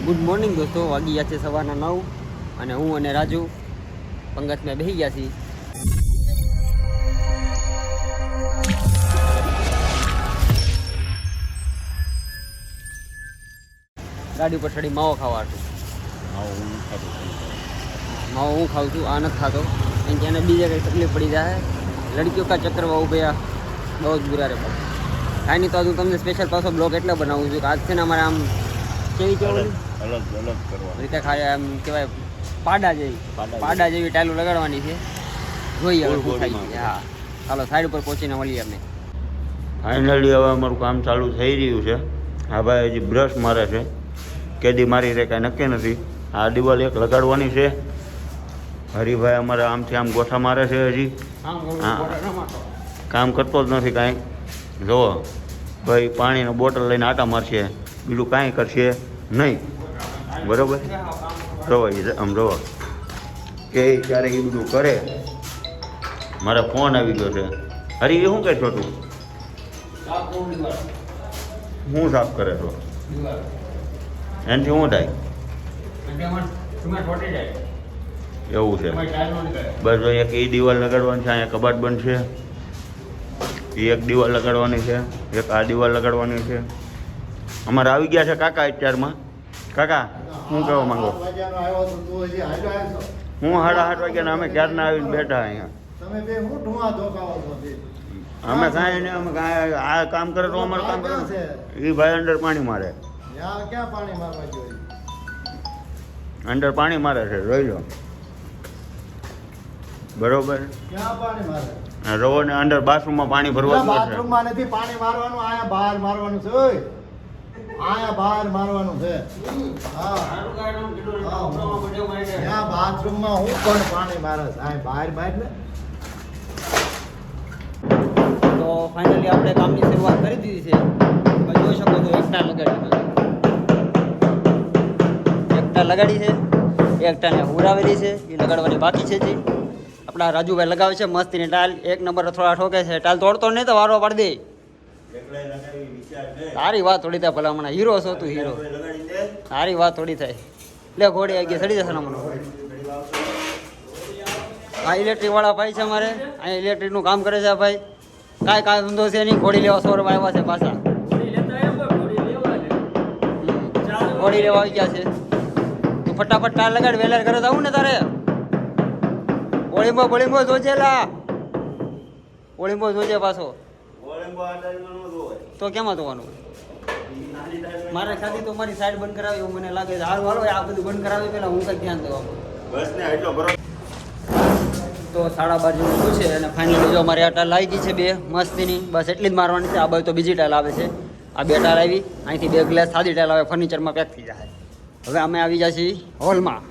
Good morning દોસ્તો, વાગી ગયા છે સવારના 9 અને હું અને રાજુ પંગતમાં બેસી ગયા છીએ. ગાડી પર ચડી માવો ખાવા હતું. માવો હું ખાઉં છું, આ નથી ખાતો કારણ કે એને બીજે કંઈ તકલીફ પડી જાય. લડકીઓ કા ચક્કર વાવ ભૈયા બહુ જ બુરા રે પણ કાંઈ નહીં. તો હું તમને સ્પેશિયલ પાછો બ્લોગ એટલે બનાવું છું કે આજ છે ને અમારે આમ કેવી કેવું અલગ કરવા રીતે ખાય એમ કહેવાય પાડા જેવી ટાઈલો લગાડવાની છે. જોઈએ હવે શું થાય છે. હા ચાલો સાઈડ ઉપર પહોંચીને મળીએ અમે. ફાઇનલી હવે અમારું કામ ચાલુ થઈ રહ્યું છે. આ ભાઈ હજી બ્રશ મારે છે, કેદી મારી રે કાંઈ નક્કી નથી. આ દિવાલ એક લગાડવાની છે. હરિભાઈ અમારે આમથી આમ ગોઠા મારે છે. હજી કામ કરતો જ નથી કાંઈ. જુઓ ભાઈ પાણીનો બોટલ લઈને આટા મારશે, બીજું કાંઈ કરશે નહીં. બરાબર રવાય આમ રવા કે ક્યારે એ બધું કરે. મારે ફોન આવી ગયો છે. હરી એ શું કહે છો તું? હું સાફ કરે છો? એનાથી શું થાય? એવું છે. બસ એક એ દિવાલ લગાડવાની છે. અહીંયા કબાટ બનશે. એ એક દિવાલ લગાડવાની છે, એક આ દિવાલ લગાડવાની છે. અમારે આવી ગયા છે કાકા અત્યારમાં. કાકા શું કહેવા માંગો? હું 8:30 વાગ્યાના અમે ક્યારના આવીને બેઠા અહીંયા. અમે કાંઈ નહીં, અમે કાંઈ આ કામ કરે તો અમારું કામ કરે. એ ભાઈ અંડર પાણી મારે, અંડર પાણી મારે છે, જોઈ લો. બરોબર રવો ને અંડર બાથરૂમમાં પાણી ભરવાનું છે. બાથરૂમમાં નથી પાણી મારવાનું, આયા બહાર મારવાનું છે. આયા બહાર મારવાનું છે. હા બાથરૂમમાં હું પણ પાણી મારે છે. આ બહાર બહાર ને. તો ફાઇનલી આપણે કામની શરૂઆત કરી દીધી છે. તમે જોઈ શકો છો એકટા લગાડી છે, એકટાને ઉડાવેલી છે. એ લગાડવાની બાકી છે. જી આપણા રાજુભાઈ લગાવે છે મસ્તીની ટાઇલ. એક નંબર થોડા ઠોકે છે. ટાઇલ તોડતો નહીં તો વારો પાડી દે. તારી વાત થોડી થાય ભલા, હમણાં હીરો છો તું, હીરો. તારી વાત થોડી થાય. લે ઘોડી આવી ગઈ, ચડી જશે ને મને. આ ઇલેક્ટ્રિક વાળા ભાઈ છે અમારે, અહીંયા ઇલેક્ટ્રિકનું કામ કરે છે આ ભાઈ. કાંઈ ધંધો છે નહીં. ઘોડી લેવા 100 રૂપિયા આવ્યા છે પાછા. ઘોડી લેવા આવી ગયા છે. તું ફટાફટ ટાર લગાડ, વેલર કરે તો આવું ને તારે. ઓળીમો જોજેલા, ઓળીમો જોજે પાછો. તો કેમાં જોવાનું? મારે ખાલી તો મારી સાઈડ બંધ કરાવી એવું મને લાગે છે. હારું હાલો આ બધું બંધ કરાવી પેલા હું કંઈક ધ્યાન દેવા. બસ ને એટલો બરોબર. તો 12:30 જેવું છે અને ફાઇનલી જો અમારે આ ટાલ આવી ગઈ છે, 2 મસ્તીની. બસ એટલી જ મારવાની છે. આ બાજુ તો બીજી ટાલ આવે છે. આ 2 ટાલ આવી, અહીંથી 2 ગ્લાસ સાદી ટાલ આવે, ફર્નિચરમાં પેક થઈ જાય. હવે અમે આવી જાય છીએ હોલમાં.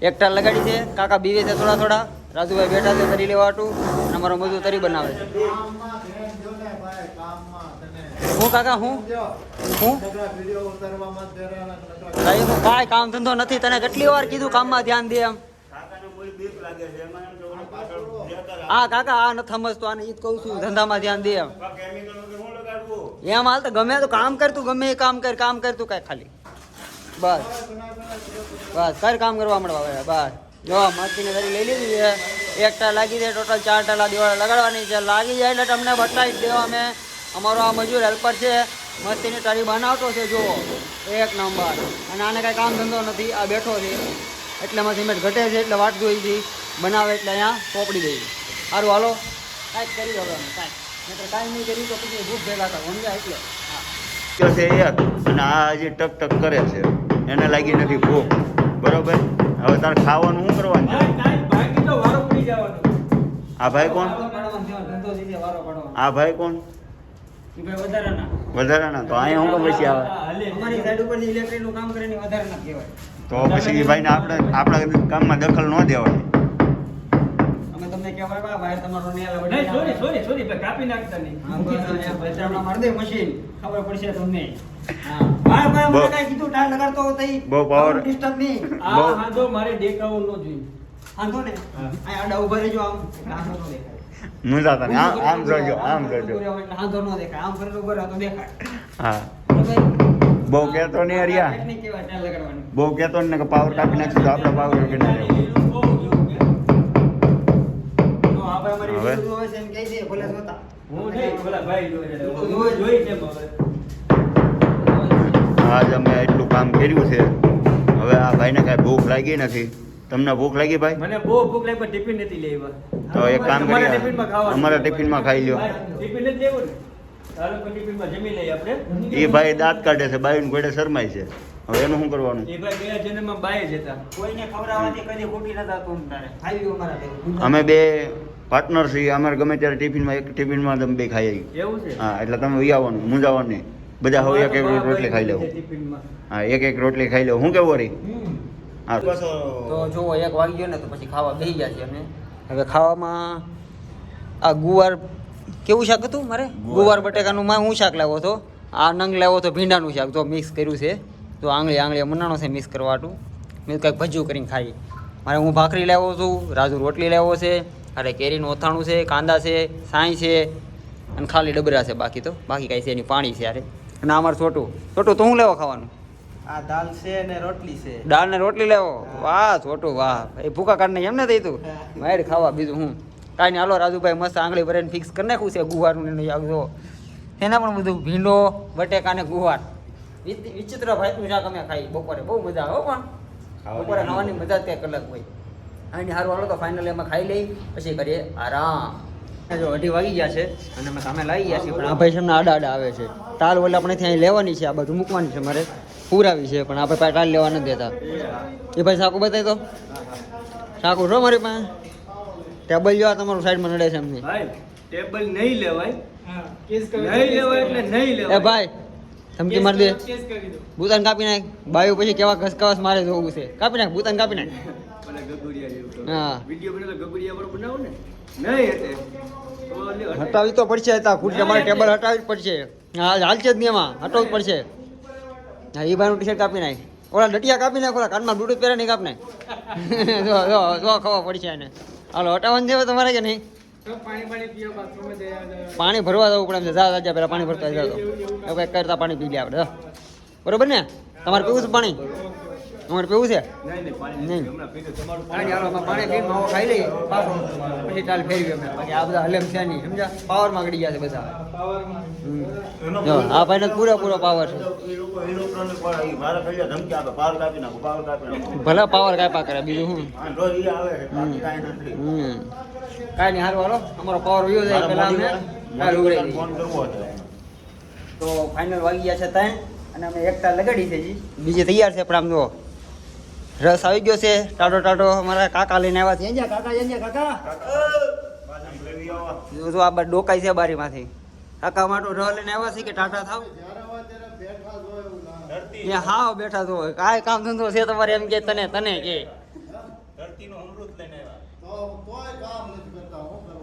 એક ટાલ લગાડી છે, કાકા બીવે છે થોડા. રાજુભાઈ બેઠા છે તરી લેવા હાટું, અને અમારો મજૂર તરી બનાવે છે. હું કાકા હું કાંઈ કામ ધંધો નથી. તને કેટલી વાર કીધું કામમાં ધ્યાન દે એમ. હા કાકા આ નથી સમજતો, આને ઈ જ કહું છું ધંધામાં ધ્યાન દે એમ. એમ હાલ તો ગમે તો કામ કર, તું ગમે એ કામ કર તું કાંઈ ખાલી બસ કર કામ કરવા મળવા. બસ જો મસ્તીને તરી લઈ લીધી છે. એક ટાલ લાગી છે, ટોટલ 4 ટાલા દિવાળ લગાડવાની છે. લાગી જાય એટલે તમને બતાવી જ દેવા. અમે અમારો આ મજૂર હેલ્પર છે, મસ્તીની તારી બનાવતો છે. જુઓ એક નંબર. અને આને કાંઈ કામ ધંધો નથી, આ બેઠો છે એટલે એમાં સિમેન્ટ ઘટે છે એટલે વાટ જોઈ છે. બનાવે એટલે અહીંયા ચોપડી દઈએ. સારું હાલો કાંઈક કરી દો. કાંઈ નહીં કરી તો પછી ભૂખ ભેગા થાય સમજાય એટલે. હા છે એક, અને આ હજી ટક કરે છે, એને લાગી નથી ભૂખ. બરોબર હવે તારે ખાવાનું શું કરવાનું છે? આ ભાઈ કોણ? આ ભાઈ કોણ? વધારાના. તો અહીંયા હું પછી આવે અમારી સાઈડ ઉપર ઇલેક્ટ્રિકનું કામ કરે ને વધારાના કહેવાય. તો પછી એ ભાઈને આપણા કામમાં દખલ ન દેવાની. અમે તમને કહેવાય ભાઈ તમારો સોરી કાપી નાખતા નહીં. મારી દે મશીન, ખબર પડશે તમને. કીધું ટાયર લગાડતો બહુ પાવર ડિસ્ટર્બ નહીં. મારે દેખાવો ન જોઈએ. વાંધો ને આડા ઉભા રહેજો. આમ મુંજાતા ને આમ જોજો. વાંધો ન દેખાય. આમ ફરી ઉભા રહો તો દેખાય. હા બહુ કહેતો નહીં હરિયા, બહુ કહેતો ને કે પાવર કાપી નાખશું તો આપણે પાવર કે ના રહેવું. હવે આજ અમે એટલું કામ કર્યું છે. હવે આ ભાઈને કાંઈ ભૂખ લાગી નથી. તમને ભૂખ લાગી ભાઈ? મને બહુ ભૂખ લાગી પણ ટિફિન નથી લેવા. તો એક કામ કરીએ, અમારા ટિફિનમાં ખાઈ લ્યો. ટિફિન નથી લેવું ને, ચાલો તો ટિફિનમાં જમી લઈએ આપણે. એ ભાઈ દાંત કાઢે છે, બાયું ઘોડે શરમાય છે. હવે એનું શું કરવાનું? એ ભાઈ બે જન્મમાં બાય જ હતા. કોઈને ખવડાવવાથી કદી ખોટી નતા તું તારે ખાઈ અમારા ભેગું. અમે બે પાર્ટનર છીએ. અમારે ગમે ત્યારે ટિફિનમાં એક ટિફિનમાં તમે બે ખાઈ આવી. એવું છે? હા, એટલે તમે વિયાવાનું, મૂંઝાવાનું નહીં. બધા હવે એક એક રોટલી ખાઈ લેવું. ટિફિનમાં હા, એક એક રોટલી ખાઈ લેવું. શું કેવું વળી? હા, તો જો 1 વાગી ગયો ને તો પછી ખાવા બેસી ગયા છે અમે. હવે ખાવામાં આ ગુવાર કેવું શાક હતું મારે? ગુવાર બટેકાનું હું શાક લાવ્યો હતો. આ નંગ લાવ્યો હતો ભીંડાનું શાક, જો મિક્સ કર્યું છે. તો આંગળી મનાણો છે મિક્સ કરવાટું. મેં કંઈક ભજ્યું કરીને ખાઈ. મારે હું ભાખરી લાવ્યો છું, રાજુ રોટલી લાવ્યો છે, અરે કેરીનું ઓથાણું છે, કાંદા છે, સાંઈ છે અને ખાલી ડબરા છે. બાકી કાંઈ છે એની પાણી છે યારે. અને અમારે છોટું તો હું લેવો ખાવાનું? આ દાલ છે ને રોટલી છે. દાળ ને રોટલી લેવો. વાહ છોટું વાહ, એ ભૂકા કાઢને એમ ને થઈ તું મારે ખાવા. બીજું હું કાંઈ નહીં. હાલો રાજુભાઈ મસ્ત આંગળી ભરીને ફિક્સ કરી નાખ્યું છે ગુવારનું એનું શાક. જો એના પણ બધું ભીંડો બટેકા ને ગુવાર વિચિત્ર ભાઈનું શાક અમે ખાઈ બપોરે. બહુ મજા આવે પણ બપોરે ખાવાની મજા જ કંઈક અલગ હોય. આની સારું હાલો તો ફાઇનલી અમે ખાઈ લઈ પછી કરીએ આરામ. જો 2:30 વાગી ગયા છે અને અમે સામે લાવી ગયા છીએ. પણ આ ભાઈ છે આડા આડા આવે છે. તાલ ઓલે આપણે ત્યાં લેવાની છે, આ બધું મૂકવાની છે મારે, પુરાવી છે. પણ આપણે પાસે ટાલ લેવા નથી દેતા. એ ભાઈ સાકું બતાવી તો સાકું છો મારી પાસે. ટેબલ જો તમારું સાઈડમાં નડે છે એમને. ભાઈ ટેબલ નહીં લેવાય, નહીં લેવાય એટલે નહીં લેવાય. એ ભાઈ ધમકી મારી દે, ભૂતાન કાપી નાખ. બાયું પછી કેવા ઘસકાવસ મારે જોવું છે. કાપી નાખ, ભૂતાન કાપી નાખ. મને ગગુડિયા જેવું. હા વિડિયો બનાવો ગગુડિયા વાળો બનાવો ને. નહીં એટલે તો લ્યો, હટાવી તો પડશે. તમારે ટેબલ હટાવી જ પડશે. હા હાલશે જ નહીં, એમાં હટાવવું જ પડશે. હા એ ભાઈનું ટી-શર્ટ કાપી નાખ. ઓલા ડટિયા કાપી નાખ. ઓલા કાનમાં બ્લૂટૂથ પહેરે નહીં કાપ નાખ. જો ખબર પડશે એને. હાલો હટાવવાનું છે તમારે કે નહીં? પાણી ભરવા જવું પડે એમ છે. જા પેલા પાણી ભરતા જાવ તો કંઈક કરતા પાણી પી લે આપણે. બરોબર ને? તમારે પીવું છે પાણી? તમારે પીવું છે? નહીં પાણી. હાલો અમે પાણી પીને માવો ખાઈ લઈએ પાછો પછી ચાલ ફેરવી અમે. બાકી આ બધા હલેમ છે નહીં, સમજા? પાવરમાં ગળી ગયા છે બધા. જો આ ભાઈને પૂરો પાવર છે. ભલે પાવર કાપા કરે, બીજું શું? કાંઈ નહીં. સારું હાલો અમારો પાવર વયો જાય પેલા અમને તો ફાઇનલ વાગી ગયા છે 3 અને અમે એકતા લગાડી છે જી. બીજી તૈયાર છે પણ આમ જો રસ આવી ગયો છે. ટાટો અમારા કાકા લઈને આવ્યા છે. કાકા જો આ બાર ડોકાઈ છે બારીમાંથી. કાકા માટો રસ લઈને આવ્યા છે કે ટાટા થાવ હાવ બેઠા છો. કાંઈ કામ ધંધો છે તમારે એમ કે તને કે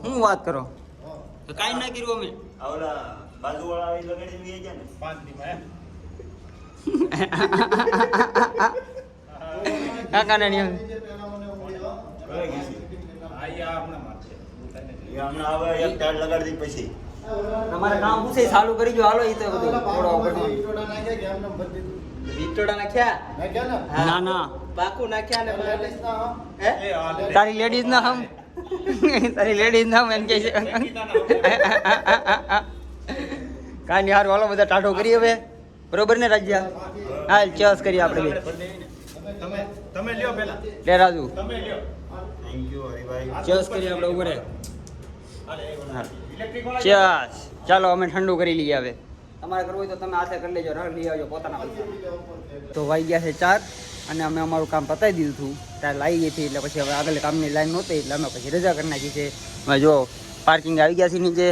હું વાત કરો? કાંઈ ના કર્યું અમે. કાકા ને તમારે કામ પૂછે ચાલુ કરી જો. હાલો એ તો બધું વિટોડા નાખ્યા. ના પાકું નાખ્યા ને તારી લેડીઝ ના હમ તારી લેડીઝ ના એમ કે છે. કાંઈ નહીં. હારું હાલો બધા ટાટો કરી હવે. બરોબર ને રાજ્યા? હા ચસ કરીએ આપણે બે. તમે લ્યો પેલા. લે રાજુ તમે લ્યો. Thank you Haribhai. ચસ કરીએ આપણે ઉભરે. ચસ ચાલો અમે ઠંડુ કરી લઈએ. હવે તમારે કરવું હોય તો તમે હાથે કરી લેજો, રળ લઈ આવજો પોતાના પૈસા. તો વાગી ગયા છે 4 અને અમે અમારું કામ પતાવી દીધું હતું. ત્યારે લાવી ગઈ હતી એટલે પછી હવે આગળ કામની લાઈન નહોતી એટલે અમે પછી રજા કરી નાખી છે. હવે જો પાર્કિંગ આવી ગયા છે નીચે.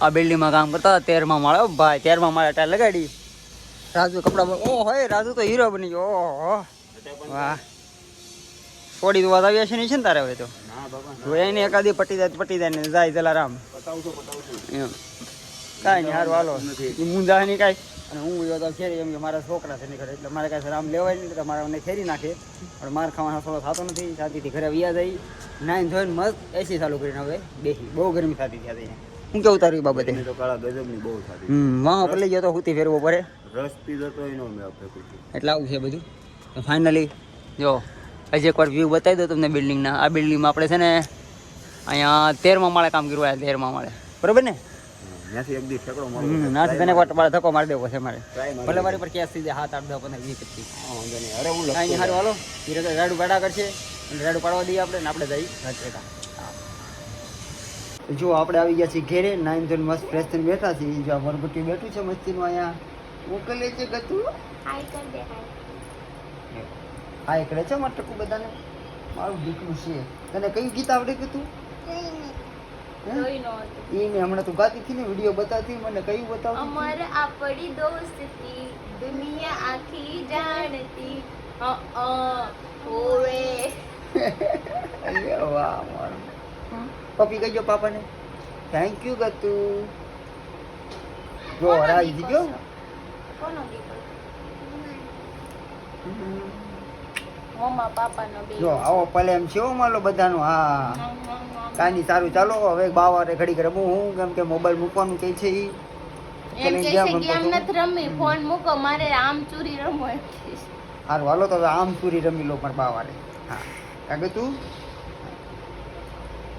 આ બિલ્ડિંગમાં કામ કરતા 13મા માળે. ભાઈ 13મા માળે ટાઈલ લગાડી. રાજુ કપડા ઓ હોય રાજુ તો હીરો બની ગયો. ઓહો વાહ. થોડી વાત આવી હશે નહીં છે ને તારે? હવે તો જોયા ને એકાદી પટી જાય ને જાય જલારામ. એમ કાંઈ નહીં. સારું હાલો એ મુંજા નહીં કાંઈ. અને હું ગયો તો ખેરી એમ કે મારા છોકરા છે નીકળે એટલે મારે કાંઈ રામ લેવાય નહીં. એટલે મારે મને ખેરી નાખે પણ માર ખાવાનો થોડો થતો નથી. શાંતિથી ઘરે વ્યા જાય. નાઈને ધોઈને મસ્ત એસી ચાલુ કરીને હવે બેસી. બહુ ગરમી થતી હતી. હું કેવું તારું એ બાબતે? વાહ પડી ગયો તો હુતી ફેરવો પડે. રસ પીધો તો એનો મેં ફેંકું છું. એટલે આવું છે બધું. તો ફાઇનલી જો હજી એકવાર વ્યૂ બતાવી દો તમને બિલ્ડિંગના. આ બિલ્ડિંગમાં આપણે છે ને અહીંયા 13મા માળે કામ કર્યું. આ 13મા માળે બરોબર ને? ત્યાંથી એક દી ઠેકડો મારો. નાથી તને એકવાર તમારે ધક્કો મારી દેવો છે મારે. Try મારી ભલે મારી પર કેસ થઈ જાય 7, 8, 10, 15, 20, 25. વાંધો નહીં. અરે હું કાંઈ નહીં, લખતો સારું હાલો. ધીરે ધીરે રાડું પાડા કરશે અને રાડું પાડવા દઈએ આપણે ને આપણે જઈ રાજપેટા. જો આપણે આવી ગયા છીએ ઘેરે. 9 જણ મસ્ત ફ્રેશ થઈને બેઠા છીએ. જો આ વરગુટી બેઠું છે મસ્તીનું અહીંયા. મોકલે છે ગતું હાય કરે છે મારે ટકું બધાને. મારું દીકરું છે. તને કયું ગીત આવડે કે તું? એ મેં હમણાં તું ગાતી હતી ને, વિડીયો બતાવતી મને. કયું બતાવતી? અમર આપણી દોસ્તી દુનિયા આખી જાણતી હોવે. અરે વાહ મારું પપ્પી કહીજો પાપાને થેન્ક યુ ગતું. જો હરાઈ ગયો. કોનો દીકરો? મમ્મા પાપાનો બે. જો આવો પ્લેન છે હો માલો બધાનો. હા કાંઈ નહીં, સારું ચાલો હવે બાવારે ઘડી કરે હું કેમ કે મોબાઈલ મૂકવાનું કહે છે ઈ. એમ કે છે ગેમ નથી રમી, ફોન મૂકો, મારે આમ ચોરી રમવો એમ કે છે. સારું હાલો તો હવે આમ પૂરી રમી લો પણ બાવારે. હા કાગે તું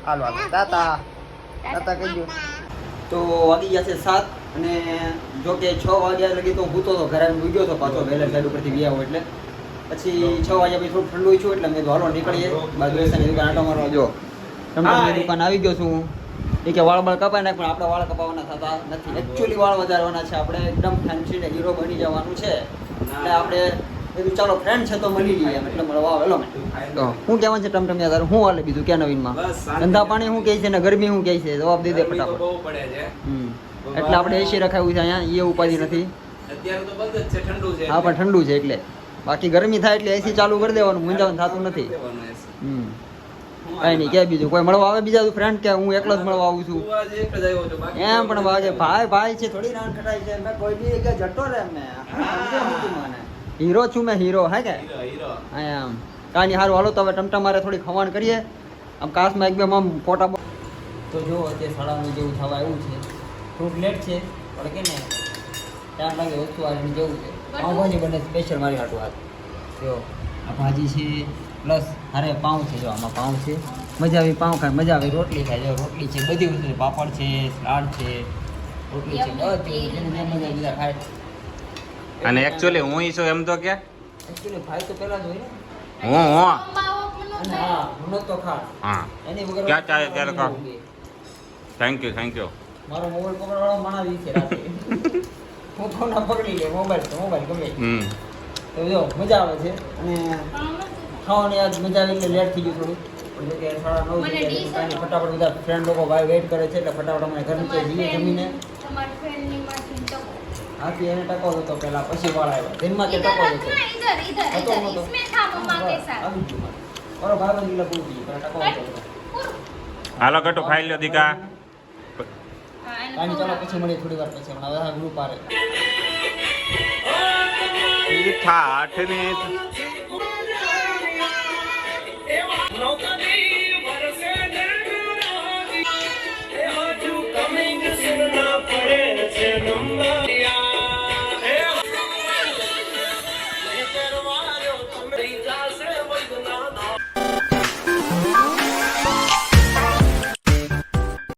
હાલો હાલો તાતા તાતા કહીજો. તો વાગી ગયા છે 7 અને જો કે 6 વાગ્યા લગી તો હું તો ઘરે ઉગ્યો હતો પાછો વહેલા સાઈડ ઉપરથી ગયા હોય એટલે પછી 6 વાગ્યા પછી થોડું ઠંડુ છું એટલે મેં હાલો નીકળીએ બાજુ દુકાન આટો મારવા. જો ટમટમની દુકાન આવી ગયો છું. એ કે વાળ બાળ કપાય નાખ પણ આપણે વાળ કપાવવાના થતા નથી. એકચ્યુઅલી વાળ વધારવાના છે આપણે. એકદમ ફેન્સી ને હીરો બની જવાનું છે એટલે આપણે કીધું ચાલો ફ્રેન્ડ છે તો મળી લઈએ એમ એટલે મળવા આવેલો મેં. તો શું કહેવાનું છે ટમટમિયા તારું? શું હાલે બીજું ક્યાં નવીનમાં? ધંધા પાણી શું કહે છે ને ગરમી શું કહે છે? જવાબ દઈ દે ફટાફટ. એટલે આપણે એસી રખાવ્યું છે અહીંયા. એ ઉપાધિ નથી. હા પણ ઠંડુ છે એટલે. બાકી ગરમી થાય એટલે એસી ચાલુ કરી દેવાનું, મૂંઝાવાનું થતું નથી. કઈ નહીં કે બીજું કોઈ મળવા આવે બીજા ફ્રેન્ડ કે હું એકલો જ મળવા આવું છું એમ પણ વાગે ભાઈ ભાઈ છે થોડી રાન ખટાઈ છે. મેં કોઈ બી કે જતો રે મેં હીરો છું મેં હીરો હે કે એમ કાંઈ નહીં. સારું હાલો તો હવે ટમટા મારે થોડી ખવાણ કરીએ. આમ કાશમાં એક બે આમ ફોટા. તો જો અત્યારે 9:30 જેવું થવા આવ્યું છે. થોડુંક લેટ છે પણ કે ને 4 વાગે વસ્તુ આવી જેવું છે. પાઉંભાજી બને સ્પેશિયલ મારી હાટું હાથ. જો આ ભાજી છે પ્લસ હારે પાઉં છે. જો આમાં પાઉં છે. મજા આવી પાઉં ખાય, મજા આવી રોટલી ખાય. જો રોટલી છે, બધી વસ્તુ છે. પાપડ છે, સલાડ છે, રોટલી છે, બધી જેને જે મજા બીજા ખાય. અને એકચ્યુઅલી હું છું એમ તો કે એકચ્યુઅલી ભાઈ તો પહેલા જ હોય ને. હું અંબાવો અને હા હું તો ખાસ હા એની વગર ક્યાં ચાલે ત્યારે કહો. થેન્ક યુ મારો મોબાઈલ પકડવાળો માણાવી છે રાતે. હું ફોન પકડી લે મોબાઈલ ગમે. તો જો મજા આવે છે અને ખાવાની આજ મજા આવી એટલે લેટ થઈ ગયું થોડું. પણ જો કે 9:30 કાંઈ ફટાફટ બધા ફ્રેન્ડ લોકો ભાઈ વેઇટ કરે છે એટલે ફટાફટ અમે ઘર નીચે જઈએ જમીને. તમારા ફ્રેન્ડની માંથી ટકો. હાથી એને ટકો હતો પહેલા પછી વાળ આવ્યા. દિનમાં તે ટકો હતો. હતો નહોતો. इसमें था मम्मा के साथ. આવી ગયું મારે. મારો ભાઈ બંધ ગયેલા પૂરું થયું. ટકો હતો. હાલો ગટુ ખાઈ લ્યો દીકા. કાંઈ ચાલો પછી મળીએ થોડી વાર પછી. હમણાં બધા ગ્રુપ આવે. ઠાઠ ને